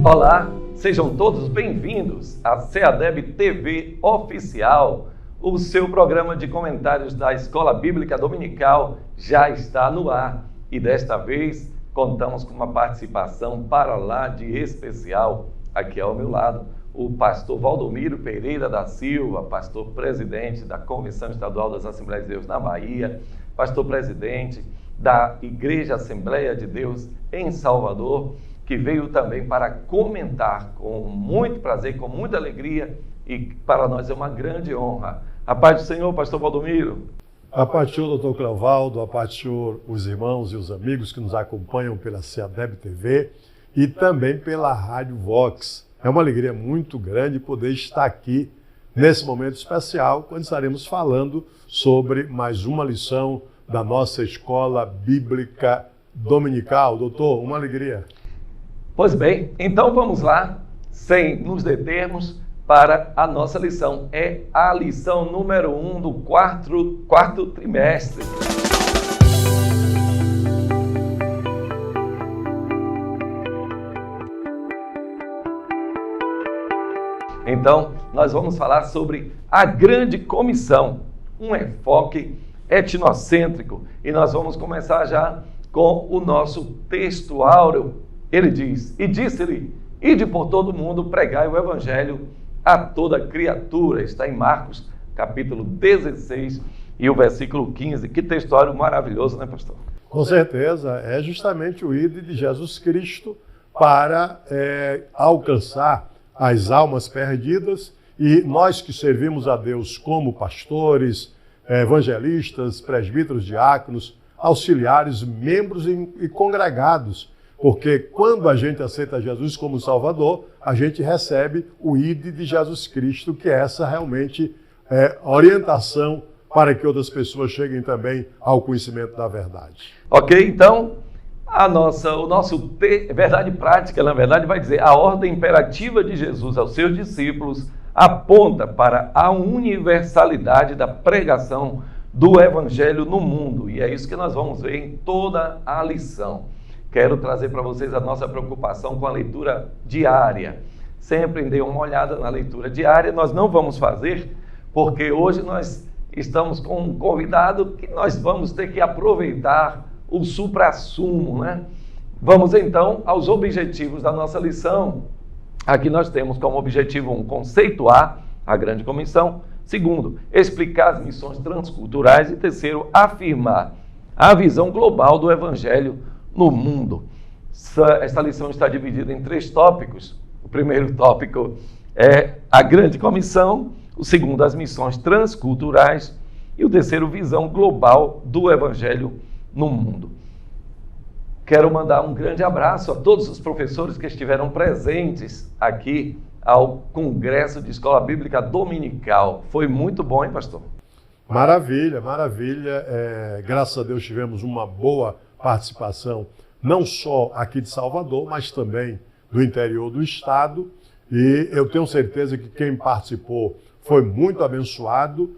Olá, sejam todos bem-vindos à CEADEB TV Oficial. O seu programa de comentários da Escola Bíblica Dominical já está no ar e desta vez contamos com uma participação para lá de especial aqui ao meu lado, o pastor Valdomiro Pereira da Silva, pastor presidente da Convenção Estadual das Assembleias de Deus na Bahia, pastor presidente da Igreja Assembleia de Deus em Salvador, que veio também para comentar com muito prazer, com muita alegria, e para nós é uma grande honra. A paz do Senhor, pastor Valdomiro. A paz do Senhor, doutor Cleovaldo, a paz do Senhor, os irmãos e os amigos que nos acompanham pela CEADEB TV e também pela Rádio Vox. É uma alegria muito grande poder estar aqui nesse momento especial, quando estaremos falando sobre mais uma lição da nossa Escola Bíblica Dominical. Doutor, uma alegria. Pois bem, então vamos lá, sem nos determos, para a nossa lição. É a lição número 1 do quarto trimestre. Então, nós vamos falar sobre a grande comissão, um enfoque etnocêntrico. E nós vamos começar já com o nosso texto áureo. Ele diz, e disse-lhe, ide por todo mundo, pregai o evangelho a toda criatura. Está em Marcos, capítulo 16 e o versículo 15. Que texto áureo maravilhoso, né, pastor? Com certeza, é justamente o ide de Jesus Cristo para alcançar as almas perdidas, e nós que servimos a Deus como pastores, evangelistas, presbíteros, diáconos, auxiliares, membros e congregados, porque quando a gente aceita Jesus como Salvador, a gente recebe o ide de Jesus Cristo, que é essa realmente orientação para que outras pessoas cheguem também ao conhecimento da verdade. Ok, então verdade prática, na verdade, vai dizer a ordem imperativa de Jesus aos seus discípulos aponta para a universalidade da pregação do Evangelho no mundo. E é isso que nós vamos ver em toda a lição. Quero trazer para vocês a nossa preocupação com a leitura diária. Sempre dê uma olhada na leitura diária. Nós não vamos fazer, porque hoje nós estamos com um convidado que nós vamos ter que aproveitar o suprassumo, né? Vamos então aos objetivos da nossa lição. Aqui nós temos como objetivo 1, conceituar a grande comissão. 2, explicar as missões transculturais. E 3, afirmar a visão global do Evangelho no mundo. Esta lição está dividida em 3 tópicos. O primeiro tópico é a grande comissão. O segundo, as missões transculturais. E o 3, visão global do Evangelho no mundo. Quero mandar um grande abraço a todos os professores que estiveram presentes aqui ao Congresso de Escola Bíblica Dominical. Foi muito bom, hein, pastor? Maravilha, maravilha. Graças a Deus tivemos uma boa participação, não só aqui de Salvador, mas também do interior do estado. E eu tenho certeza que quem participou foi muito abençoado.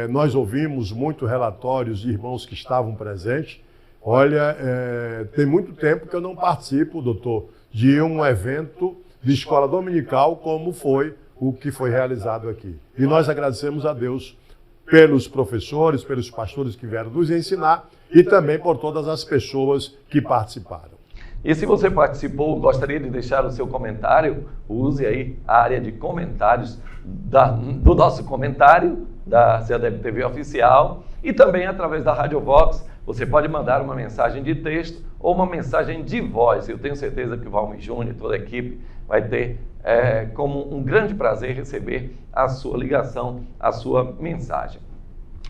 Nós ouvimos muitos relatórios de irmãos que estavam presentes. Olha, tem muito tempo que eu não participo, doutor, de um evento de escola dominical como foi o que foi realizado aqui. E nós agradecemos a Deus pelos professores, pelos pastores que vieram nos ensinar e também por todas as pessoas que participaram. E se você participou, gostaria de deixar o seu comentário, use aí a área de comentários do nosso comentário da CEADEB TV Oficial e também através da Rádio Vox. Você pode mandar uma mensagem de texto ou uma mensagem de voz. Eu tenho certeza que o Valmir Júnior e toda a equipe vai ter como um grande prazer receber a sua ligação, a sua mensagem.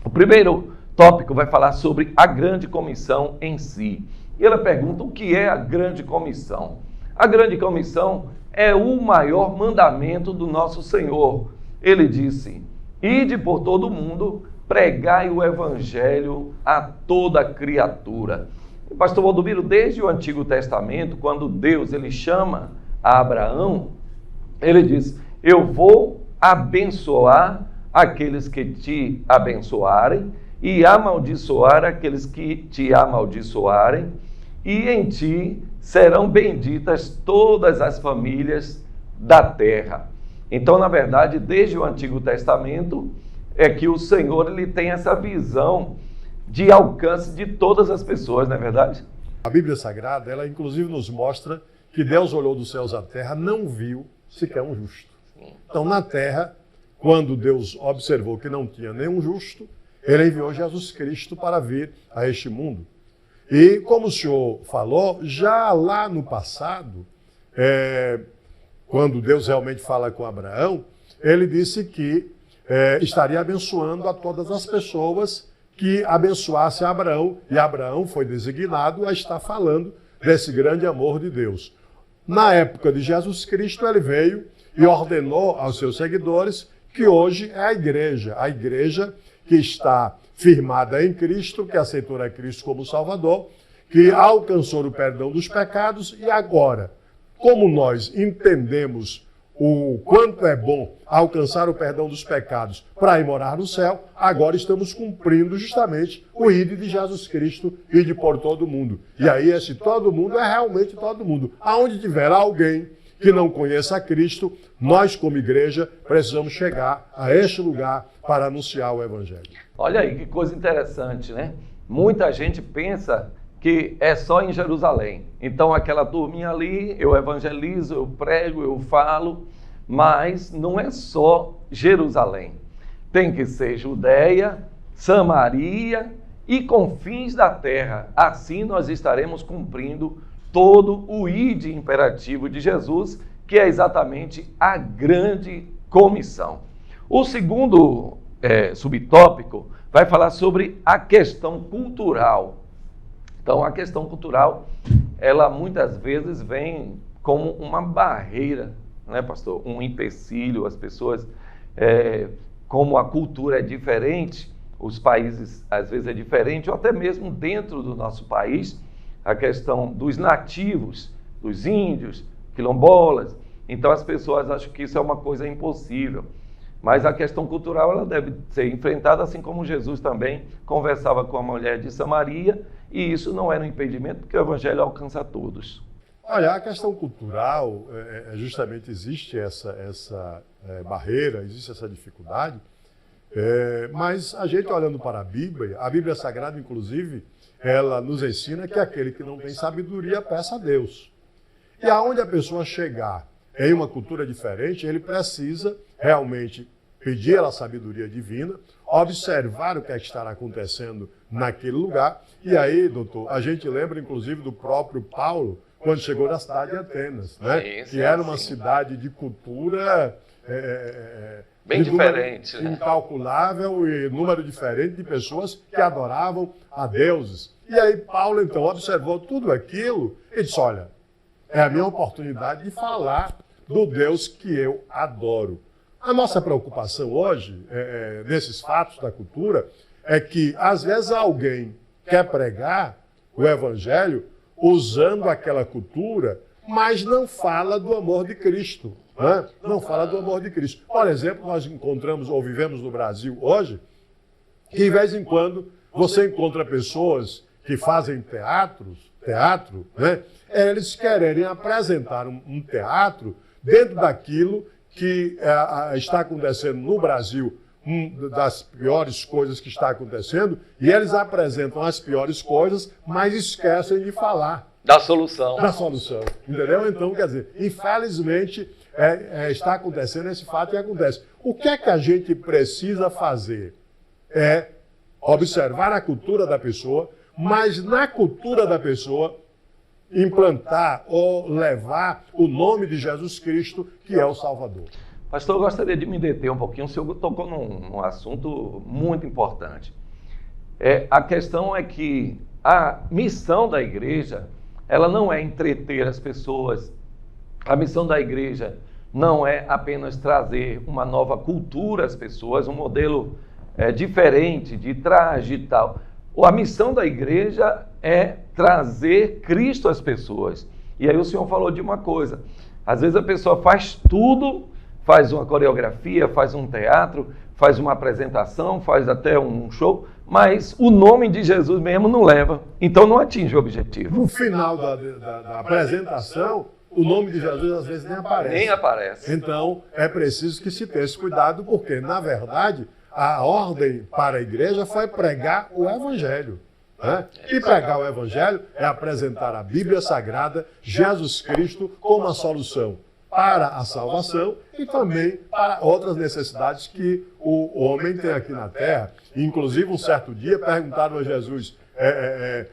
O primeiro tópico vai falar sobre a grande comissão em si. E ela pergunta o que é a grande comissão. A grande comissão é o maior mandamento do nosso Senhor. Ele disse, ide por todo mundo, pregai o evangelho a toda criatura. E, pastor Valdomiro, desde o Antigo Testamento, quando Deus ele chama a Abraão, ele diz, eu vou abençoar aqueles que te abençoarem, e amaldiçoar aqueles que te amaldiçoarem, e em ti serão benditas todas as famílias da terra. Então, na verdade, desde o Antigo Testamento, é que o Senhor ele tem essa visão de alcance de todas as pessoas, não é verdade? A Bíblia Sagrada, ela inclusive nos mostra que Deus olhou dos céus à terra, não viu sequer um justo. Então, na terra, quando Deus observou que não tinha nenhum justo, ele enviou Jesus Cristo para vir a este mundo. E, como o senhor falou, já lá no passado, quando Deus realmente fala com Abraão, ele disse que estaria abençoando a todas as pessoas que abençoasse Abraão, e Abraão foi designado a estar falando desse grande amor de Deus. Na época de Jesus Cristo, ele veio e ordenou aos seus seguidores que hoje é a igreja que está firmada em Cristo, que aceitou a Cristo como Salvador, que alcançou o perdão dos pecados, e agora, como nós entendemos o quanto é bom alcançar o perdão dos pecados para ir morar no céu, agora estamos cumprindo justamente o ide de Jesus Cristo, ide por todo mundo. E aí esse todo mundo é realmente todo mundo. Aonde tiver alguém que não conheça a Cristo, nós como igreja precisamos chegar a este lugar para anunciar o Evangelho. Olha aí que coisa interessante, né? Muita gente pensa que é só em Jerusalém. Então aquela turminha ali, eu evangelizo, eu prego, eu falo, mas não é só Jerusalém. Tem que ser Judeia, Samaria e confins da terra. Assim nós estaremos cumprindo todo o ide imperativo de Jesus, que é exatamente a grande comissão. O segundo subtópico vai falar sobre a questão cultural. Então, a questão cultural, ela muitas vezes vem como uma barreira, né, pastor? Um empecilho, as pessoas, como a cultura é diferente, os países às vezes é diferente, ou até mesmo dentro do nosso país, a questão dos nativos, dos índios, quilombolas. Então, as pessoas acham que isso é uma coisa impossível. Mas a questão cultural ela deve ser enfrentada, assim como Jesus também conversava com a mulher de Samaria, e isso não era um impedimento, porque o Evangelho alcança a todos. Olha, a questão cultural, justamente existe essa barreira, existe essa dificuldade, mas a gente olhando para a Bíblia Sagrada, inclusive, ela nos ensina que aquele que não tem sabedoria peça a Deus. E aonde a pessoa chegar em uma cultura diferente, ele precisa realmente pedir a sabedoria divina, observar o que é que estará acontecendo naquele lugar. E aí, doutor, a gente lembra inclusive do próprio Paulo, quando chegou na cidade de Atenas, né? Que era uma cidade de cultura bem diferente, né? Incalculável e número diferente de pessoas que adoravam a deuses. E aí Paulo, então, observou tudo aquilo e disse, olha, é a minha oportunidade de falar do Deus que eu adoro. A nossa preocupação hoje, nesses fatos da cultura, é que, às vezes, alguém quer pregar o Evangelho usando aquela cultura, mas não fala do amor de Cristo. Né? Não fala do amor de Cristo. Por exemplo, nós encontramos, ou vivemos no Brasil hoje, que, de vez em quando, você encontra pessoas que fazem teatro, né? Eles querem apresentar um teatro dentro daquilo que está acontecendo no Brasil, das piores coisas que está acontecendo, e eles apresentam as piores coisas, mas esquecem de falar da solução. Da solução, entendeu? Então, quer dizer, infelizmente, está acontecendo esse fato e acontece. O que é que a gente precisa fazer? É observar a cultura da pessoa, mas na cultura da pessoa implantar ou levar o nome de Jesus Cristo, que é o Salvador. Pastor, eu gostaria de me deter um pouquinho. O senhor tocou num assunto muito importante. A questão é que a missão da igreja, ela não é entreter as pessoas. A missão da igreja não é apenas trazer uma nova cultura às pessoas, um modelo diferente de traje e tal. A missão da igreja é trazer Cristo às pessoas. E aí o senhor falou de uma coisa. Às vezes a pessoa faz tudo, faz uma coreografia, faz um teatro, faz uma apresentação, faz até um show, mas o nome de Jesus mesmo não leva, então não atinge o objetivo. No final da apresentação, o nome de Jesus às vezes nem aparece. Nem aparece. Então, é preciso que se tenha esse cuidado, porque, na verdade, a ordem para a igreja foi pregar o Evangelho. Né? E pregar o Evangelho é apresentar a Bíblia Sagrada, Jesus Cristo, como a solução para a salvação e também para outras necessidades que o homem tem aqui na Terra. Inclusive, um certo dia, perguntaram a Jesus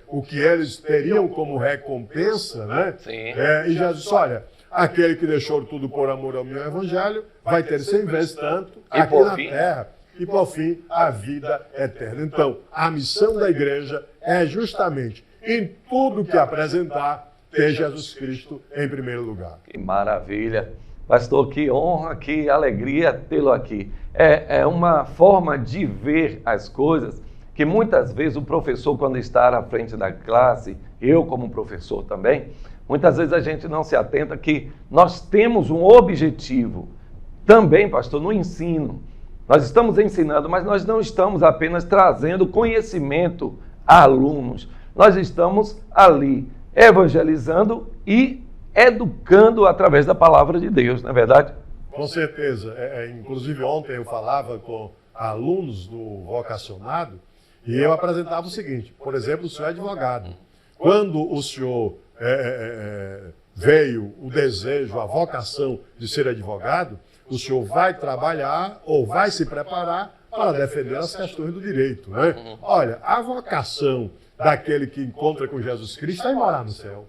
o que eles teriam como recompensa, né? Sim. E Jesus disse, olha, aquele que deixou tudo por amor ao meu Evangelho vai ter 100 vezes tanto aqui na Terra. E, por fim, a vida eterna. Então, a missão da igreja é justamente, em tudo que apresentar, ter Jesus Cristo em primeiro lugar. Que maravilha. Pastor, que honra, que alegria tê-lo aqui. É uma forma de ver as coisas que muitas vezes o professor, quando está à frente da classe, eu como professor também, muitas vezes a gente não se atenta que nós temos um objetivo também, pastor, no ensino. Nós estamos ensinando, mas nós não estamos apenas trazendo conhecimento a alunos. Nós estamos ali evangelizando e educando através da palavra de Deus, não é verdade? Com certeza. Inclusive ontem eu falava com alunos do vocacionado e eu apresentava o seguinte, por exemplo, o senhor é advogado. Quando o senhor veio o desejo, a vocação de ser advogado, o senhor vai trabalhar ou vai se preparar para defender as questões do direito. Né? Olha, a vocação daquele que encontra com Jesus Cristo é morar no céu.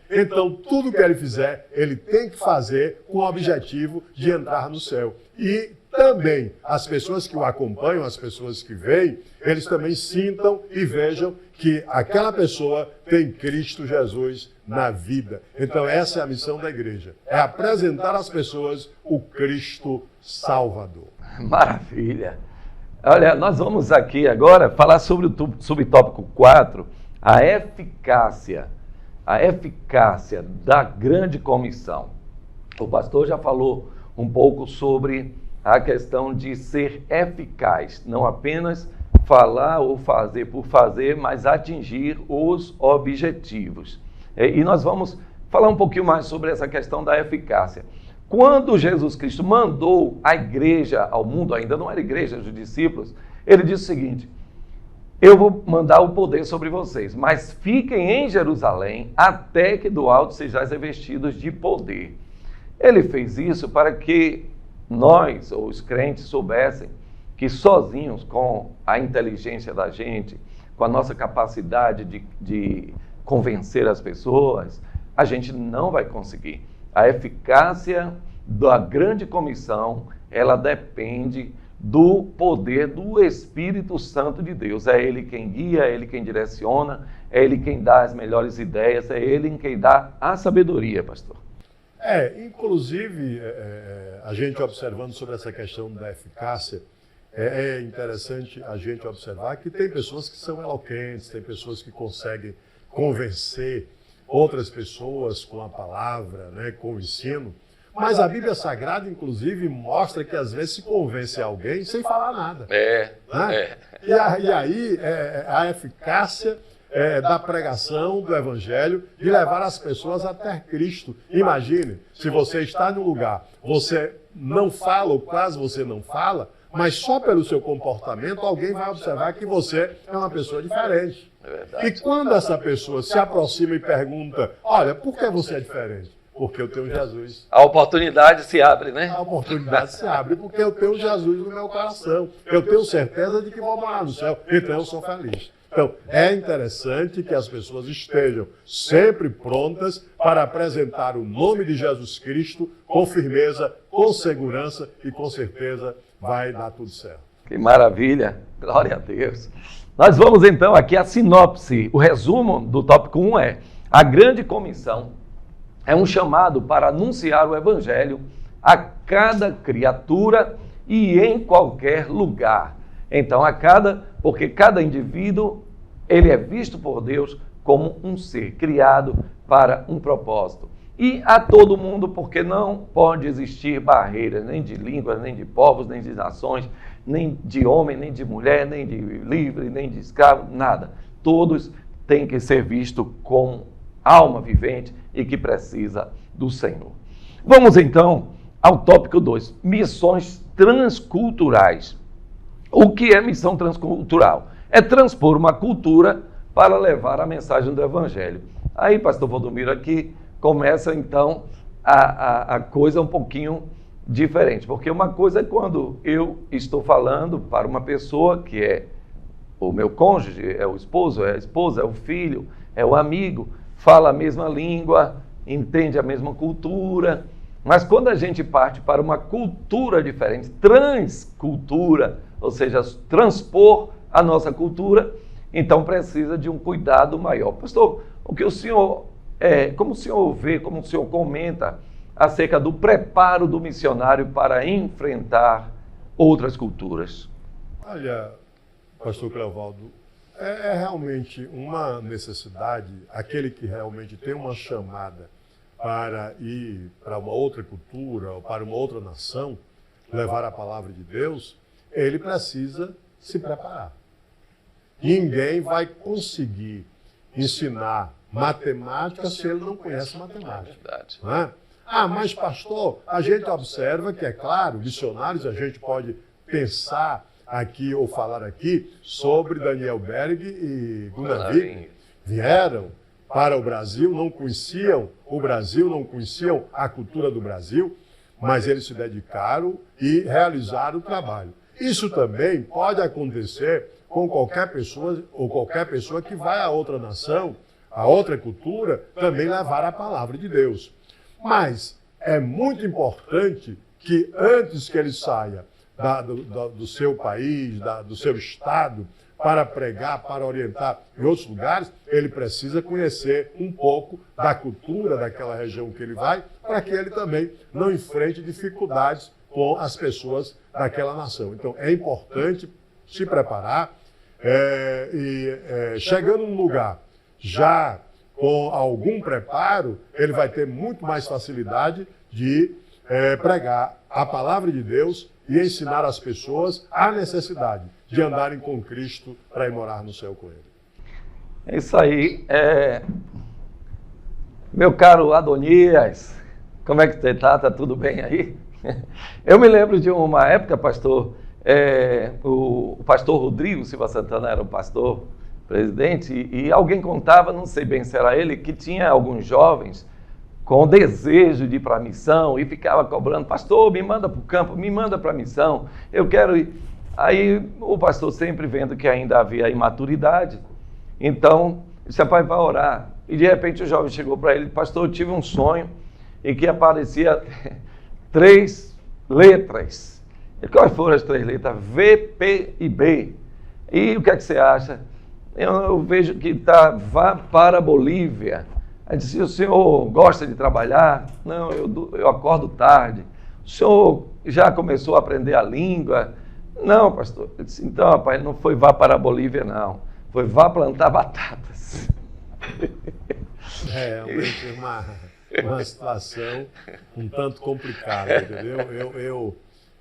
Então, tudo que ele fizer, ele tem que fazer com o objetivo de entrar no céu. E também as pessoas que o acompanham, as pessoas que veem, eles também sintam e vejam que aquela pessoa tem Cristo Jesus na vida. Então, essa é a missão da igreja. É apresentar às pessoas o Cristo Salvador. Maravilha! Olha, nós vamos aqui agora falar sobre o subtópico 4, a eficácia da grande comissão. O pastor já falou um pouco sobre a questão de ser eficaz, não apenas falar ou fazer por fazer, mas atingir os objetivos. E nós vamos falar um pouquinho mais sobre essa questão da eficácia. Quando Jesus Cristo mandou a igreja ao mundo, ainda não era igreja dos discípulos, ele disse o seguinte: eu vou mandar o poder sobre vocês, mas fiquem em Jerusalém até que do alto sejais revestidos de poder. Ele fez isso para que nós, ou os crentes, soubessem que sozinhos, com a inteligência da gente, com a nossa capacidade de convencer as pessoas, a gente não vai conseguir. A eficácia da grande comissão, ela depende do poder do Espírito Santo de Deus. É Ele quem guia, é Ele quem direciona, é Ele quem dá as melhores ideias, é Ele quem dá a sabedoria, pastor. Inclusive, a gente observando sobre essa questão da eficácia, é interessante a gente observar que tem pessoas que são eloquentes, tem pessoas que conseguem convencer outras pessoas com a palavra, né, com o ensino, mas a Bíblia Sagrada, inclusive, mostra que às vezes se convence alguém sem falar nada. Né? E aí a eficácia da pregação do Evangelho, de levar as pessoas até Cristo. Imagine, se você está num lugar, você não fala ou quase você não fala, mas só pelo seu comportamento alguém vai observar que você é uma pessoa diferente. E quando essa pessoa se aproxima e pergunta, olha, por que você é diferente? Porque eu tenho Jesus. A oportunidade se abre, né? A oportunidade se abre porque eu tenho Jesus no meu coração. Eu tenho certeza de que vou morar no céu, então eu sou feliz. Então, é interessante que as pessoas estejam sempre prontas para apresentar o nome de Jesus Cristo com firmeza, com segurança e com certeza vai dar tudo certo. Que maravilha! Glória a Deus! Nós vamos então aqui a sinopse. O resumo do tópico 1 é: a grande comissão é um chamado para anunciar o Evangelho a cada criatura e em qualquer lugar. Então, porque cada indivíduo, ele é visto por Deus como um ser criado para um propósito. e a todo mundo, porque não pode existir barreiras, nem de línguas, nem de povos, nem de nações, nem de homem, nem de mulher, nem de livre, nem de escravo, nada. Todos têm que ser vistos como alma vivente e que precisa do Senhor. Vamos então ao tópico 2, missões transculturais. O que é missão transcultural? É transpor uma cultura para levar a mensagem do Evangelho. Aí, pastor Valdomiro, aqui começa então a coisa um pouquinho diferente, porque uma coisa é quando eu estou falando para uma pessoa que é o meu cônjuge, é o esposo, é a esposa, é o filho, é o amigo, fala a mesma língua, entende a mesma cultura, mas quando a gente parte para uma cultura diferente, transcultura, ou seja, transpor a nossa cultura, então precisa de um cuidado maior. Pastor, o que o senhor, como o senhor vê, como o senhor comenta acerca do preparo do missionário para enfrentar outras culturas? Olha, pastor Cleovaldo, é realmente uma necessidade, aquele que realmente tem uma chamada para ir para uma outra cultura ou para uma outra nação, levar a palavra de Deus, ele precisa se preparar. Ninguém vai conseguir ensinar matemática se ele não conhece matemática. Não é? Mas pastor, a gente observa que, é claro, dicionários, a gente pode pensar aqui ou falar aqui sobre Daniel Berg e Gunnar Wig. Vieram para o Brasil, não conheciam o Brasil, não conheciam a cultura do Brasil, mas eles se dedicaram e realizaram o trabalho. Isso também pode acontecer com qualquer pessoa ou qualquer pessoa que vai a outra nação, a outra cultura, também levar a palavra de Deus. Mas é muito importante que antes que ele saia do seu país, do seu estado, para pregar, para orientar em outros lugares, ele precisa conhecer um pouco da cultura daquela região que ele vai, para que ele também não enfrente dificuldades com as pessoas daquela nação. Então, é importante se preparar chegando num lugar já com algum preparo, ele vai ter muito mais facilidade de pregar a palavra de Deus e ensinar as pessoas a necessidade de andarem com Cristo para ir morar no céu com Ele. É isso aí. Meu caro Adonias, como é que você está? Está tudo bem aí? Eu me lembro de uma época, pastor, o pastor Rodrigo Silva Santana era o pastor presidente, e alguém contava, não sei bem se era ele, que tinha alguns jovens com desejo de ir para a missão e ficava cobrando, pastor, me manda para o campo, me manda para a missão, eu quero ir. Aí o pastor sempre vendo que ainda havia imaturidade, então disse, pai, vai orar. E de repente o jovem chegou para ele, pastor, eu tive um sonho em que aparecia 3 letras. E quais foram as 3 letras? V, P e B. E o que é que você acha? Eu vejo que vá para a Bolívia. Aí disse, o senhor gosta de trabalhar? Não, eu acordo tarde. O senhor já começou a aprender a língua? Não, pastor. Eu disse, então, rapaz, não foi vá para a Bolívia, não. Foi vá plantar batatas. Realmente uma situação um tanto complicada, entendeu?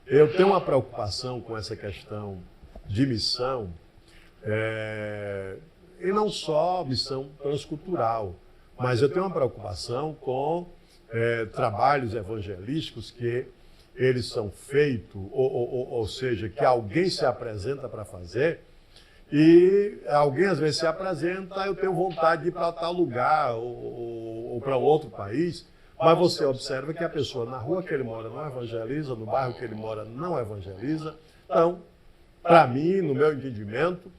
Eu tenho uma preocupação com essa questão de missão, e não só missão transcultural, mas eu tenho uma preocupação com trabalhos evangelísticos que eles são feitos, ou seja, que alguém se apresenta para fazer, e alguém às vezes se apresenta, eu tenho vontade de ir para tal lugar ou para outro país, mas você observa que a pessoa na rua que ele mora não evangeliza, no bairro que ele mora não evangeliza. Então, para mim, no meu entendimento,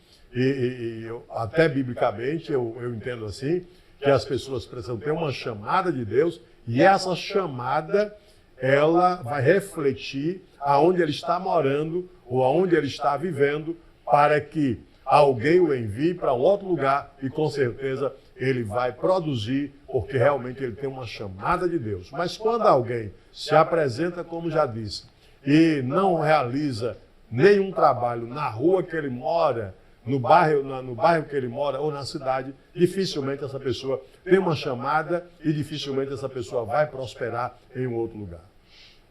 até biblicamente eu entendo assim, que as pessoas precisam ter uma chamada de Deus, e essa chamada ela vai refletir aonde ele está morando ou aonde ele está vivendo, para que alguém o envie para um outro lugar e com certeza ele vai produzir, porque realmente ele tem uma chamada de Deus. Mas quando alguém se apresenta, como já disse, e não realiza nenhum trabalho na rua que ele mora, no bairro que ele mora ou na cidade, dificilmente essa pessoa tem uma chamada e dificilmente essa pessoa vai prosperar em um outro lugar.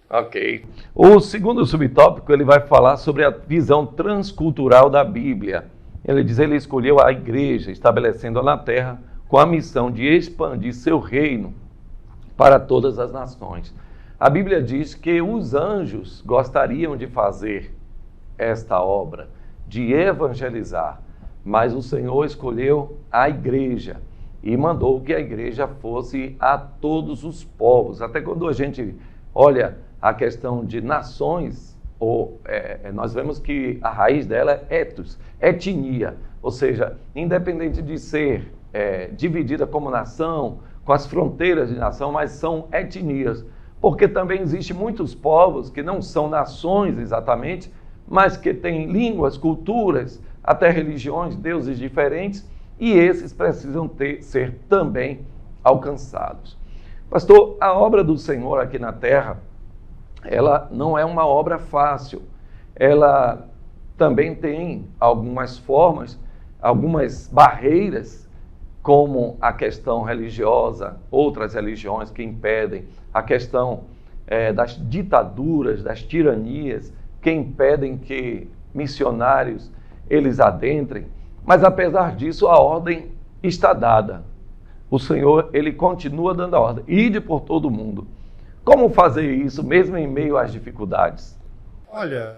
Ok. O segundo subtópico, ele vai falar sobre a visão transcultural da Bíblia. Ele diz, ele escolheu a igreja, estabelecendo-a na terra, com a missão de expandir seu reino para todas as nações. A Bíblia diz que os anjos gostariam de fazer esta obra, de evangelizar, mas o Senhor escolheu a igreja e mandou que a igreja fosse a todos os povos. Até quando a gente olha a questão de nações, nós vemos que a raiz dela é ethos, etnia, ou seja, independente de ser dividida como nação, com as fronteiras de nação, mas são etnias, porque também existem muitos povos que não são nações exatamente, mas que têm línguas, culturas, até religiões, deuses diferentes, e esses precisam ser também alcançados. Pastor, a obra do Senhor aqui na terra, ela não é uma obra fácil. Ela também tem algumas formas, algumas barreiras, como a questão religiosa, outras religiões que impedem, a questão das ditaduras, das tiranias, que impedem que missionários eles adentrem. Mas apesar disso, a ordem está dada. O Senhor, ele continua dando a ordem. Ide por todo o mundo. Como fazer isso, mesmo em meio às dificuldades? Olha,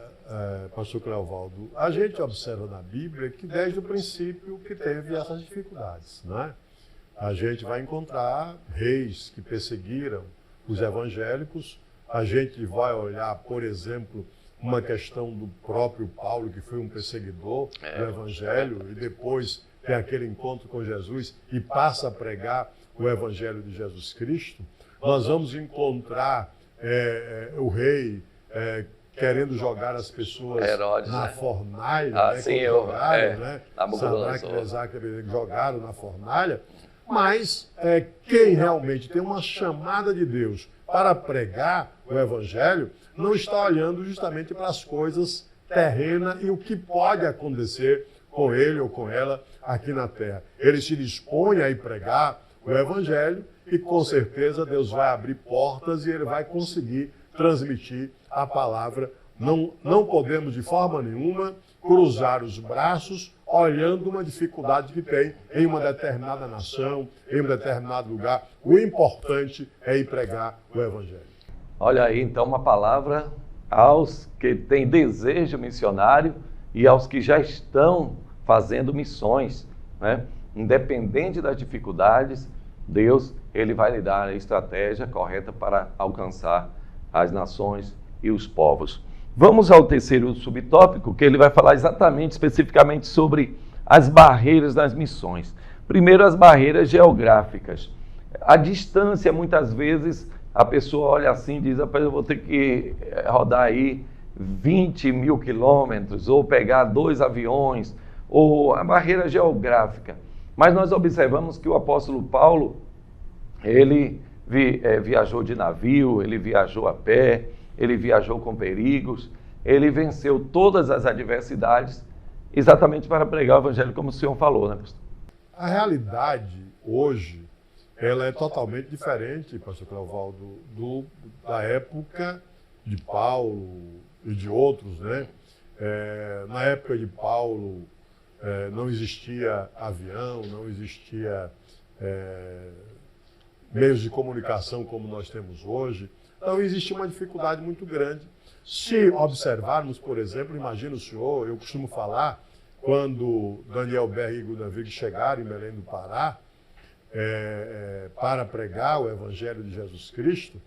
pastor Cleovaldo, a gente observa na Bíblia que desde o princípio que teve essas dificuldades, não é? A gente vai encontrar reis que perseguiram os evangélicos, a gente vai olhar, por exemplo, uma questão do próprio Paulo, que foi um perseguidor do evangelho, e depois tem aquele encontro com Jesus e passa a pregar o evangelho de Jesus Cristo. Nós vamos encontrar o rei querendo jogar as pessoas Herodes, na fornalha, Sadraque, Mesaque e Abednego jogaram na fornalha, mas quem realmente tem uma chamada de Deus para pregar o evangelho não está olhando justamente para as coisas terrenas e o que pode acontecer com ele ou com ela aqui na terra. Ele se dispõe a ir pregar o evangelho e com certeza Deus vai abrir portas e ele vai conseguir transmitir a palavra. Não podemos de forma nenhuma cruzar os braços olhando uma dificuldade que tem em uma determinada nação, em um determinado lugar. O importante é ir pregar o evangelho. Olha aí, então, uma palavra aos que têm desejo missionário e aos que já estão fazendo missões, né? Independente das dificuldades, Deus, ele vai lhe dar a estratégia correta para alcançar as nações e os povos. Vamos ao terceiro subtópico, que ele vai falar exatamente, especificamente sobre as barreiras das missões. Primeiro, as barreiras geográficas. A distância, muitas vezes, a pessoa olha assim e diz, eu vou ter que rodar aí 20 mil quilômetros, ou pegar 2 aviões, ou a barreira geográfica. Mas nós observamos que o apóstolo Paulo, ele viajou de navio, ele viajou a pé, ele viajou com perigos, ele venceu todas as adversidades, exatamente para pregar o evangelho, como o senhor falou, né, pastor? A realidade hoje, ela é totalmente diferente, pastor Cleovaldo, da época de Paulo e de outros, né? Na época de Paulo, não existia avião, não existia meios de comunicação como nós temos hoje. Então, existe uma dificuldade muito grande. Se observarmos, por exemplo, imagina o senhor, eu costumo falar, quando Daniel Berg e Gudanvig chegaram em Belém do Pará, para pregar o Evangelho de Jesus Cristo,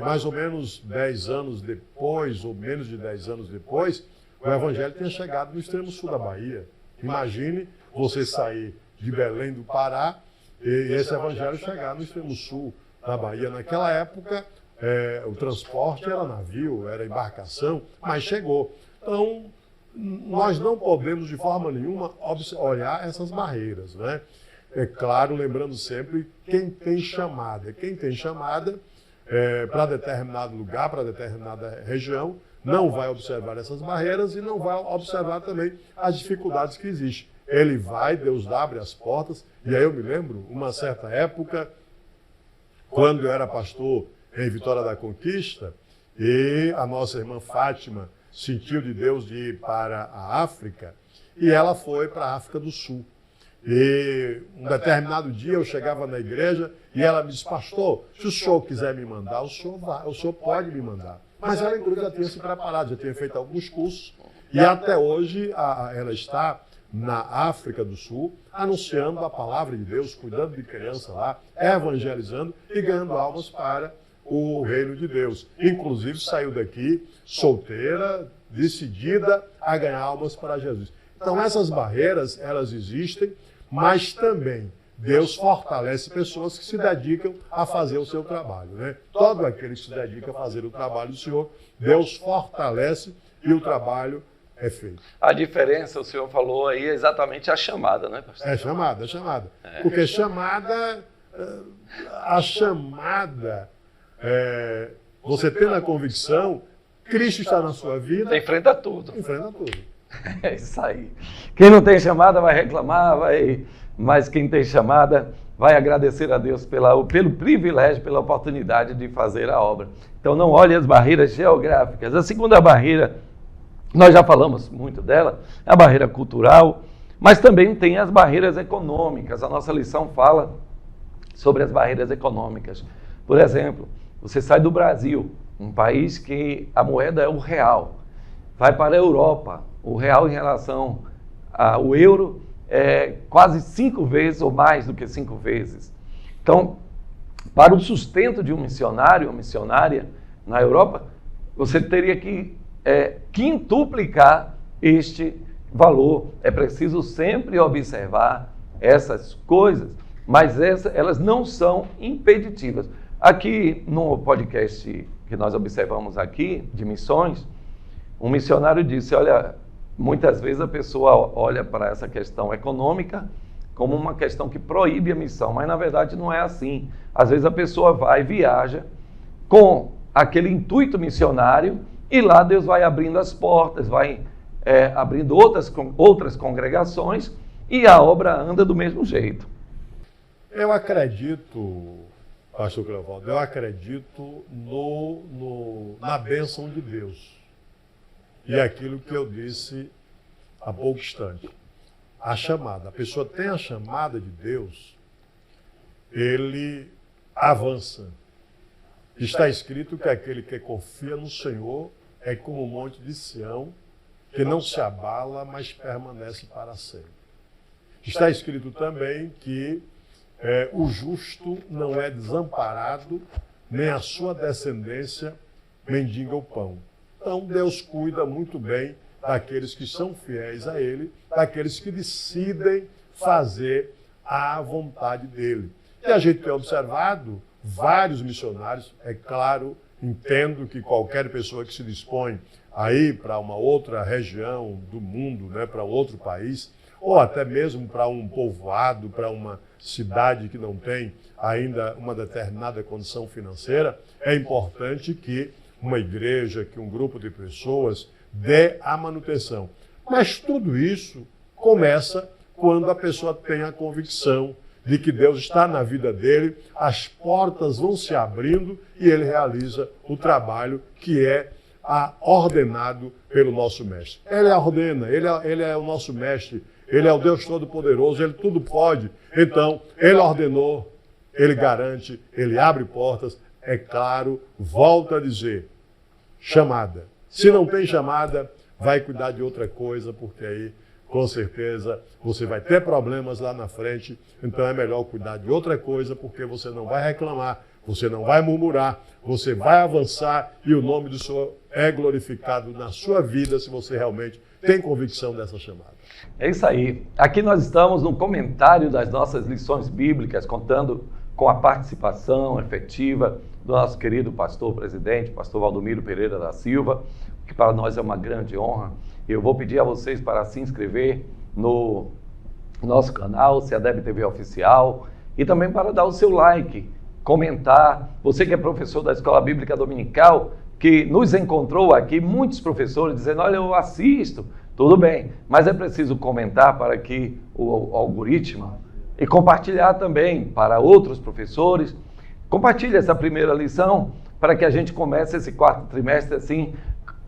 mais ou menos 10 anos depois, ou menos de 10 anos depois, o Evangelho tinha chegado no extremo sul da Bahia. Imagine você sair de Belém do Pará e esse Evangelho chegar no extremo sul da Bahia. Naquela época, o transporte era navio, era embarcação, mas chegou. Então, nós não podemos de forma nenhuma olhar essas barreiras, né? É claro, lembrando sempre quem tem chamada. Quem tem chamada para determinado lugar, para determinada região, não vai observar essas barreiras e não vai observar também as dificuldades que existem. Ele vai, Deus abre as portas, e aí eu me lembro, uma certa época, quando eu era pastor em Vitória da Conquista, e a nossa irmã Fátima sentiu de Deus de ir para a África, e ela foi para a África do Sul. E um determinado dia eu chegava na igreja e ela me disse: pastor, se o senhor quiser me mandar, o senhor pode me mandar. Mas ela, inclusive, já tinha se preparado, já tinha feito alguns cursos, e até hoje ela está na África do Sul, anunciando a palavra de Deus, cuidando de criança lá, evangelizando e ganhando almas para o reino de Deus. Inclusive saiu daqui solteira, decidida a ganhar almas para Jesus. Então essas barreiras, elas existem, mas também Deus fortalece pessoas que se dedicam a fazer o seu trabalho, né? Todo aquele que se dedica a fazer o trabalho do Senhor, Deus fortalece e o trabalho é feito. A diferença, o senhor falou aí, é exatamente a chamada, né, pastor? É chamada. Porque a chamada, você tendo a convicção, Cristo está na sua vida. Você enfrenta tudo. Enfrenta tudo. É isso aí. Quem não tem chamada vai reclamar, mas quem tem chamada vai agradecer a Deus pelo privilégio, pela oportunidade de fazer a obra. Então não olhe as barreiras geográficas. A segunda barreira, nós já falamos muito dela, é a barreira cultural, mas também tem as barreiras econômicas. A nossa lição fala sobre as barreiras econômicas. Por exemplo, você sai do Brasil, um país que a moeda é o real, vai para a Europa, o real em relação ao euro é quase 5 vezes ou mais do que 5 vezes. Então, para o sustento de um missionário ou missionária na Europa, você teria que quintuplicar este valor. É preciso sempre observar essas coisas, mas elas não são impeditivas. Aqui no podcast que nós observamos aqui, de missões, um missionário disse: olha, muitas vezes a pessoa olha para essa questão econômica como uma questão que proíbe a missão, mas na verdade não é assim. Às vezes a pessoa viaja com aquele intuito missionário e lá Deus vai abrindo as portas, vai abrindo outras congregações e a obra anda do mesmo jeito. Eu acredito, pastor Cleovaldo, na bênção de Deus. E aquilo que eu disse há pouco instante. A chamada. A pessoa tem a chamada de Deus, ele avança. Está escrito que aquele que confia no Senhor é como o monte de Sião, que não se abala, mas permanece para sempre. Está escrito também que o justo não é desamparado, nem a sua descendência mendiga o pão. Então, Deus cuida muito bem daqueles que são fiéis a Ele, daqueles que decidem fazer a vontade dEle. E a gente tem observado vários missionários, é claro, entendo que qualquer pessoa que se dispõe a ir para uma outra região do mundo, né, para outro país, ou até mesmo para um povoado, para uma cidade que não tem ainda uma determinada condição financeira, é importante que uma igreja, que um grupo de pessoas dê a manutenção. Mas tudo isso começa quando a pessoa tem a convicção de que Deus está na vida dele, as portas vão se abrindo e ele realiza o trabalho que é ordenado pelo nosso mestre. Ele ordena, ele é o nosso mestre, ele é o Deus Todo-Poderoso, ele tudo pode. Então, ele ordenou, ele garante, ele abre portas. É claro, volto a dizer, chamada. Se não tem chamada, vai cuidar de outra coisa, porque aí, com certeza, você vai ter problemas lá na frente. Então é melhor cuidar de outra coisa, porque você não vai reclamar, você não vai murmurar, você vai avançar e o nome do Senhor é glorificado na sua vida, se você realmente tem convicção dessa chamada. É isso aí. Aqui nós estamos no comentário das nossas lições bíblicas, contando com a participação efetiva do nosso querido pastor presidente, pastor Valdomiro Pereira da Silva, que para nós é uma grande honra. Eu vou pedir a vocês para se inscrever no nosso canal, CEADEB TV Oficial, e também para dar o seu like, comentar. Você que é professor da Escola Bíblica Dominical, que nos encontrou aqui, muitos professores dizendo, olha, eu assisto, tudo bem, mas é preciso comentar para que o algoritmo, e compartilhar também para outros professores, compartilhe essa primeira lição para que a gente comece esse quarto trimestre assim,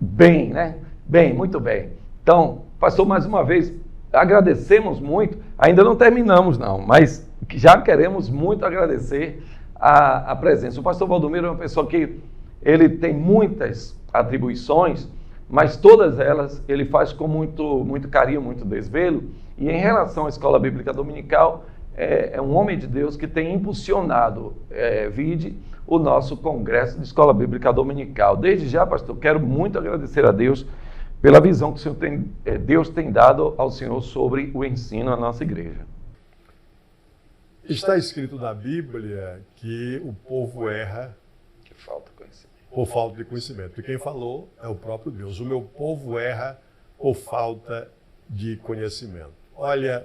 bem, né? Bem, muito bem. Então, pastor, mais uma vez, agradecemos muito, ainda não terminamos não, mas já queremos muito agradecer a presença. O pastor Valdomiro é uma pessoa que ele tem muitas atribuições, mas todas elas ele faz com muito carinho, muito desvelo, e em relação à Escola Bíblica Dominical, é um homem de Deus que tem impulsionado, vide o nosso Congresso de Escola Bíblica Dominical. Desde já, pastor, quero muito agradecer a Deus pela visão que o Senhor Deus tem dado ao Senhor sobre o ensino à nossa igreja. Está escrito na Bíblia que o povo erra por falta de conhecimento. E quem falou é o próprio Deus. O meu povo erra por falta de conhecimento. Olha,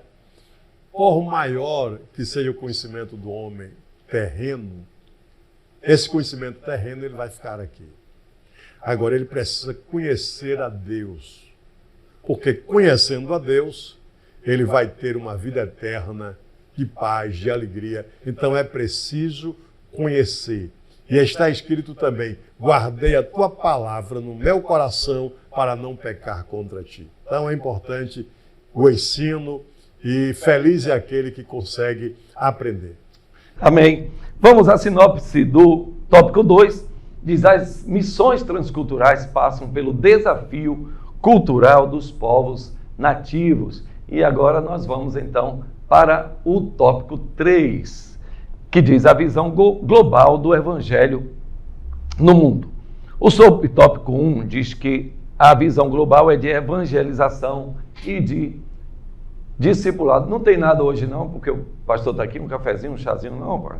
por maior que seja o conhecimento do homem terreno, esse conhecimento terreno ele vai ficar aqui. Agora ele precisa conhecer a Deus, porque conhecendo a Deus, ele vai ter uma vida eterna de paz, de alegria. Então é preciso conhecer. E está escrito também, guardei a tua palavra no meu coração para não pecar contra ti. Então é importante o ensino e feliz é aquele que consegue aprender. Amém. Vamos à sinopse do tópico 2. Diz, as missões transculturais passam pelo desafio cultural dos povos nativos. E agora nós vamos então para o tópico 3, que diz a visão global do evangelho no mundo. O subtópico 1 diz que a visão global é de evangelização e de discipulado. Não tem nada hoje não, porque o pastor está aqui, um cafezinho, um chazinho, não, pai?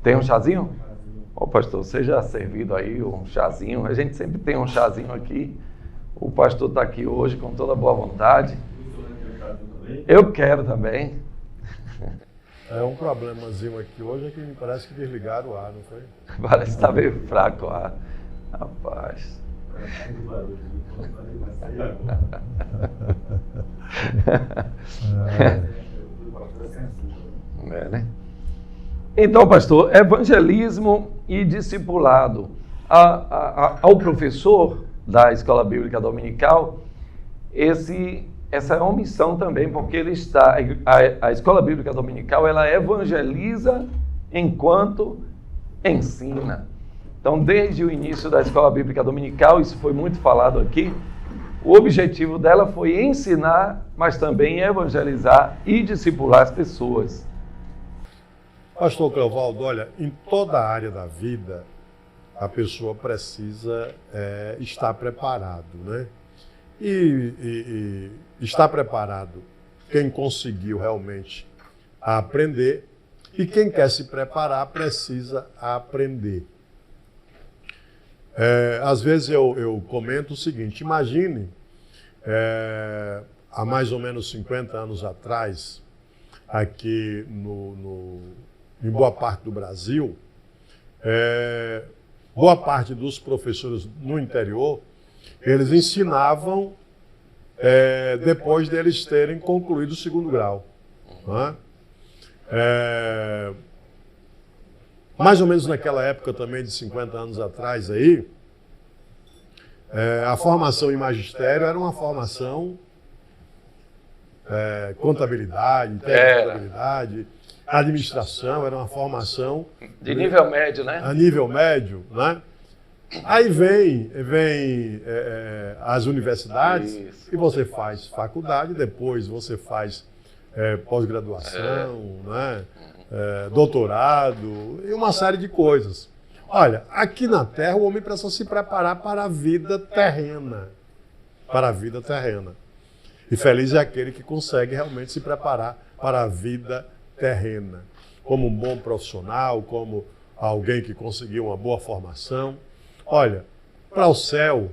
Tem um chazinho? Ó, pastor, seja servido aí um chazinho. A gente sempre tem um chazinho aqui. O pastor está aqui hoje com toda boa vontade. Eu quero também. É um problemazinho aqui hoje, é que me parece que desligaram o ar, não foi? Parece que está meio fraco o ar. Rapaz. Né? Então, pastor, evangelismo e discipulado. Ao professor da Escola Bíblica Dominical, essa é uma missão também, porque a Escola Bíblica Dominical, ela evangeliza enquanto ensina. Então, desde o início da Escola Bíblica Dominical, isso foi muito falado aqui, o objetivo dela foi ensinar, mas também evangelizar e discipular as pessoas. Pastor Cleovaldo, olha, em toda a área da vida, a pessoa precisa estar preparado, né? E estar preparado quem conseguiu realmente aprender, e quem quer se preparar precisa aprender. Às vezes eu comento o seguinte, imagine, há mais ou menos 50 anos atrás, aqui em boa parte do Brasil, boa parte dos professores no interior, eles ensinavam depois deles terem concluído o segundo grau. Né? Mais ou menos naquela época também, de 50 anos atrás, aí, a formação em magistério era uma formação contabilidade, contabilidade, administração, era uma formação de nível médio, né? A nível médio, né? Aí vem as universidades. Isso. E você faz faculdade, depois você faz pós-graduação, né? Doutorado e uma série de coisas. Olha, aqui na Terra o homem precisa se preparar para a vida terrena. Para a vida terrena. E feliz é aquele que consegue realmente se preparar para a vida terrena. Como um bom profissional, como alguém que conseguiu uma boa formação. Olha, para o céu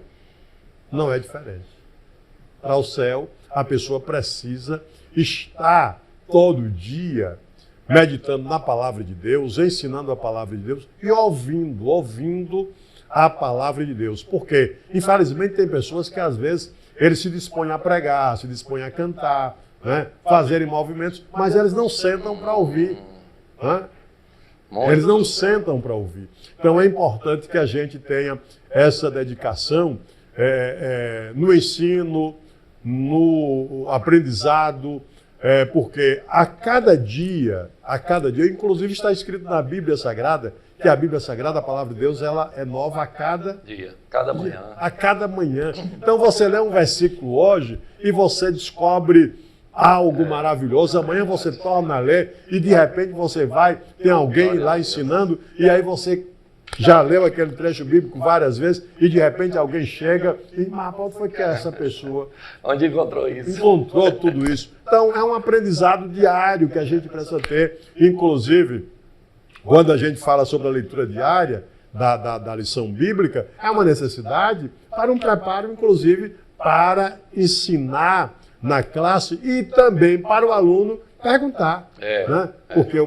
não é diferente. Para o céu, a pessoa precisa estar todo dia meditando na palavra de Deus, ensinando a palavra de Deus e ouvindo a palavra de Deus. Por quê? Infelizmente tem pessoas que às vezes eles se dispõem a pregar, se dispõem a cantar, né, fazerem movimentos, mas eles não sentam para ouvir. Né? Eles não sentam para ouvir. Então é importante que a gente tenha essa dedicação no ensino, no aprendizado, porque a cada dia, inclusive está escrito na Bíblia Sagrada, que a Bíblia Sagrada, a palavra de Deus, ela é nova a cada dia, cada manhã. A cada manhã. Então você lê um versículo hoje e você descobre algo maravilhoso. Amanhã você torna a ler e de repente você vai, tem alguém lá ensinando e aí você já leu aquele trecho bíblico várias vezes e de repente alguém chega e, mas qual foi que é essa pessoa? Onde encontrou isso? Encontrou tudo isso. Então é um aprendizado diário que a gente precisa ter, inclusive quando a gente fala sobre a leitura diária da lição bíblica, é uma necessidade para um preparo, inclusive, para ensinar na classe e também para o aluno perguntar. Né? Porque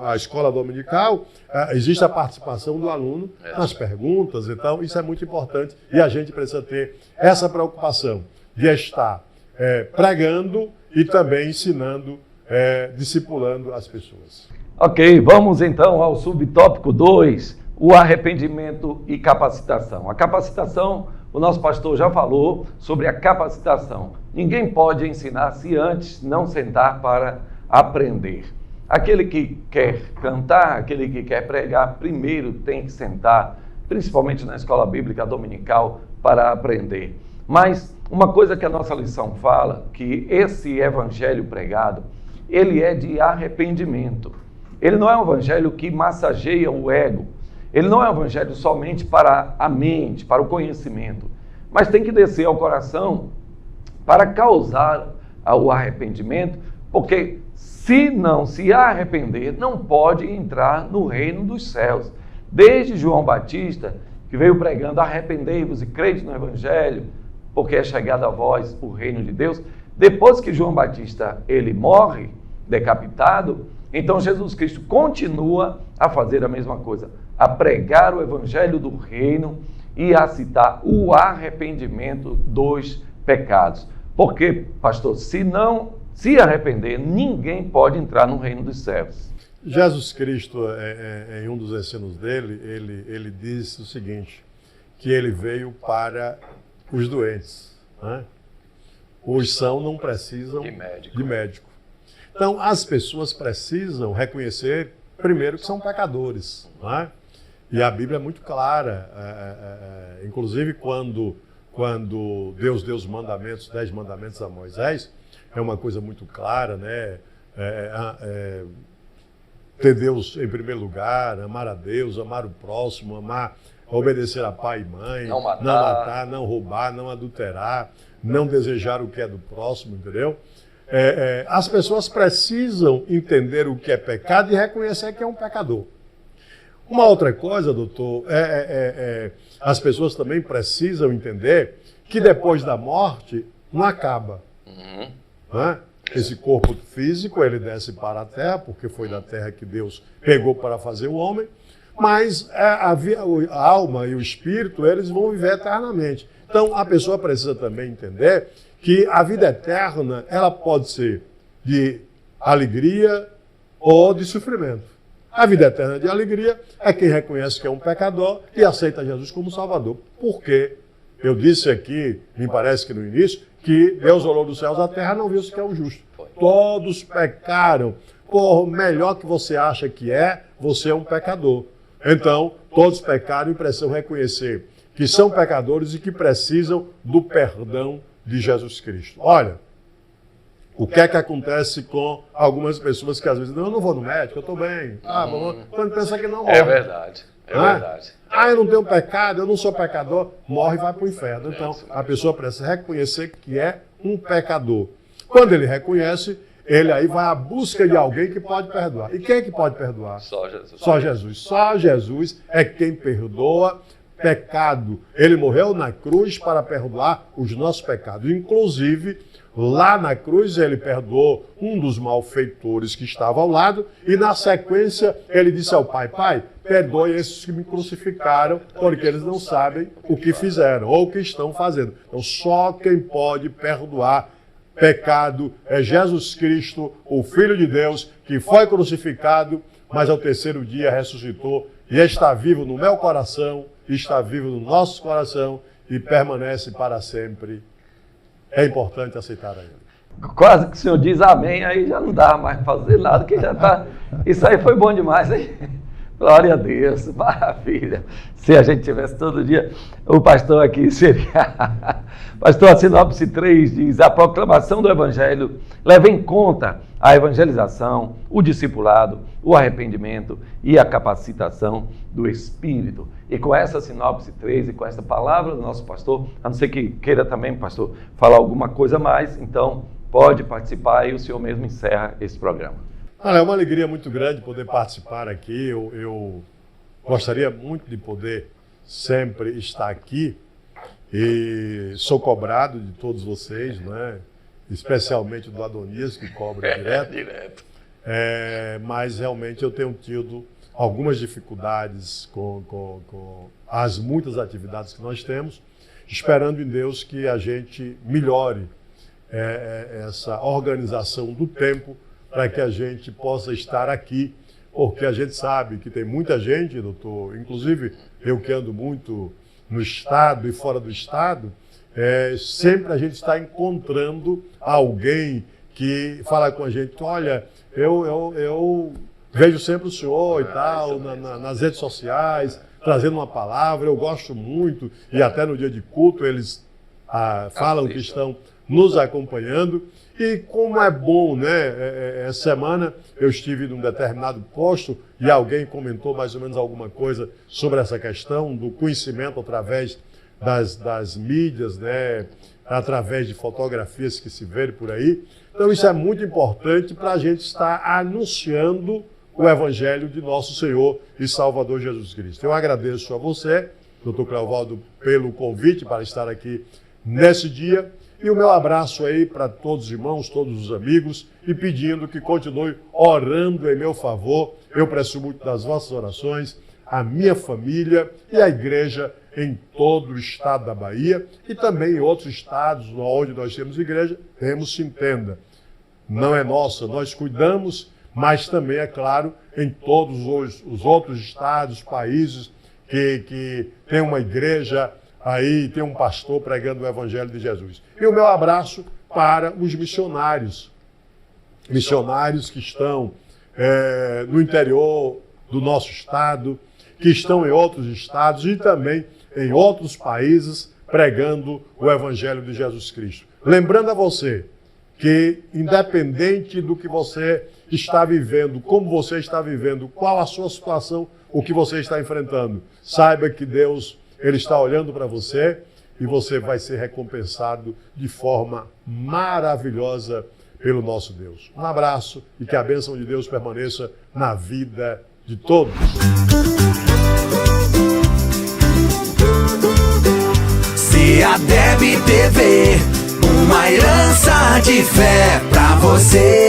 a escola dominical, existe a participação do aluno nas perguntas, então isso é muito importante e a gente precisa ter essa preocupação de estar pregando e também ensinando, discipulando as pessoas. Ok, vamos então ao subtópico 2, o arrependimento e capacitação. A capacitação, o nosso pastor já falou sobre a capacitação. Ninguém pode ensinar se antes não sentar para aprender. Aquele que quer cantar, aquele que quer pregar, primeiro tem que sentar, principalmente na escola bíblica dominical, para aprender. Mas uma coisa que a nossa lição fala, que esse evangelho pregado, ele é de arrependimento. Ele não é um evangelho que massageia o ego. Ele não é um evangelho somente para a mente, para o conhecimento. Mas tem que descer ao coração para causar o arrependimento, porque se não se arrepender, não pode entrar no reino dos céus. Desde João Batista, que veio pregando, arrependei-vos e crede no evangelho, porque é chegado a vós o reino de Deus. Depois que João Batista ele morre, decapitado, então Jesus Cristo continua a fazer a mesma coisa, a pregar o evangelho do reino e a citar o arrependimento dos pecados. Porque, pastor, se não se arrepender, ninguém pode entrar no reino dos céus. Jesus Cristo, em um dos ensinos dele, ele disse o seguinte, que ele veio para os doentes. Né? Os sãos não precisam de médico. Então, as pessoas precisam reconhecer, primeiro, que são pecadores. Né? E a Bíblia é muito clara. Inclusive, quando Deus deu os mandamentos, 10 mandamentos a Moisés, é uma coisa muito clara, né? Ter Deus em primeiro lugar, amar a Deus, amar o próximo, obedecer a pai e mãe, não matar, não roubar, não adulterar, não desejar o que é do próximo, entendeu? As pessoas precisam entender o que é pecado e reconhecer que é um pecador. Uma outra coisa, doutor, as pessoas também precisam entender que depois da morte não acaba. Né? Esse corpo físico, ele desce para a terra, porque foi da terra que Deus pegou para fazer o homem, mas a alma e o espírito, eles vão viver eternamente. Então, a pessoa precisa também entender que a vida eterna, ela pode ser de alegria ou de sofrimento. A vida eterna de alegria é quem reconhece que é um pecador e aceita Jesus como Salvador. Porque eu disse aqui, me parece que no início, que Deus olhou dos céus à terra e não viu sequer um justo. Todos pecaram. Por melhor que você acha que você é um pecador. Então, todos pecaram e precisam reconhecer que são pecadores e que precisam do perdão de Jesus Cristo. Olha, o que é que acontece com algumas pessoas que às vezes eu não vou no médico, eu estou bem. Quando pensa que não morre. É verdade, verdade. Eu não tenho pecado, eu não sou pecador, morre e vai para o inferno. Então, a pessoa precisa reconhecer que é um pecador. Quando ele reconhece, ele aí vai à busca de alguém que pode perdoar. E quem é que pode perdoar? Só Jesus. Só Jesus. Só Jesus é quem perdoa pecado. Ele morreu na cruz para perdoar os nossos pecados. Inclusive, Lá na cruz ele perdoou um dos malfeitores que estava ao lado e na sequência ele disse ao Pai, Pai, perdoe esses que me crucificaram porque eles não sabem o que fizeram ou o que estão fazendo. Então só quem pode perdoar pecado é Jesus Cristo, o Filho de Deus, que foi crucificado, mas ao terceiro dia ressuscitou e está vivo no meu coração, está vivo no nosso coração e permanece para sempre. É importante aceitar a Ele. Quase que o senhor diz amém, aí já não dá mais para fazer nada, que já está... Isso aí foi bom demais, hein? Glória a Deus, maravilha. Se a gente tivesse todo dia, o pastor aqui seria... Pastor, a sinopse 3 diz, a proclamação do Evangelho leva em conta a evangelização, o discipulado, o arrependimento e a capacitação do Espírito. E com essa sinopse 3 e com essa palavra do nosso pastor, a não ser que queira também, pastor, falar alguma coisa mais, então pode participar e o senhor mesmo encerra esse programa. É uma alegria muito grande poder participar aqui. Eu gostaria muito de poder sempre estar aqui e sou cobrado de todos vocês, né? Especialmente do Adonias, que cobra direto. Mas realmente eu tenho tido algumas dificuldades com as muitas atividades que nós temos, esperando em Deus que a gente melhore essa organização do tempo para que a gente possa estar aqui, porque a gente sabe que tem muita gente, doutor, inclusive eu que ando muito no estado e fora do estado, sempre a gente está encontrando alguém que fala com a gente, olha, eu vejo sempre o senhor e tal, nas redes sociais, trazendo uma palavra, eu gosto muito, e até no dia de culto eles falam que estão nos acompanhando. E como é bom, né? Essa semana eu estive num determinado posto e alguém comentou mais ou menos alguma coisa sobre essa questão do conhecimento através das mídias, né? Através de fotografias que se vê por aí. Então isso é muito importante para a gente estar anunciando o Evangelho de nosso Senhor e Salvador Jesus Cristo. Eu agradeço a você, doutor Cleovaldo, pelo convite para estar aqui nesse dia. E o meu abraço aí para todos os irmãos, todos os amigos, e pedindo que continue orando em meu favor. Eu preciso muito das vossas orações, a minha família e a igreja em todo o estado da Bahia e também em outros estados onde nós temos igreja, se entenda. Não é nossa, nós cuidamos, mas também, é claro, em todos os outros estados, países que tem uma igreja aí, tem um pastor pregando o Evangelho de Jesus. E o meu abraço para os missionários que estão no interior do nosso estado, que estão em outros estados e também em outros países pregando o Evangelho de Jesus Cristo. Lembrando a você que, independente do que você está vivendo, como você está vivendo, qual a sua situação, o que você está enfrentando, saiba que Deus, Ele está olhando para você e você vai ser recompensado de forma maravilhosa pelo nosso Deus. Um abraço e que a bênção de Deus permaneça na vida de todos. CEADEB TV, uma herança de fé pra você.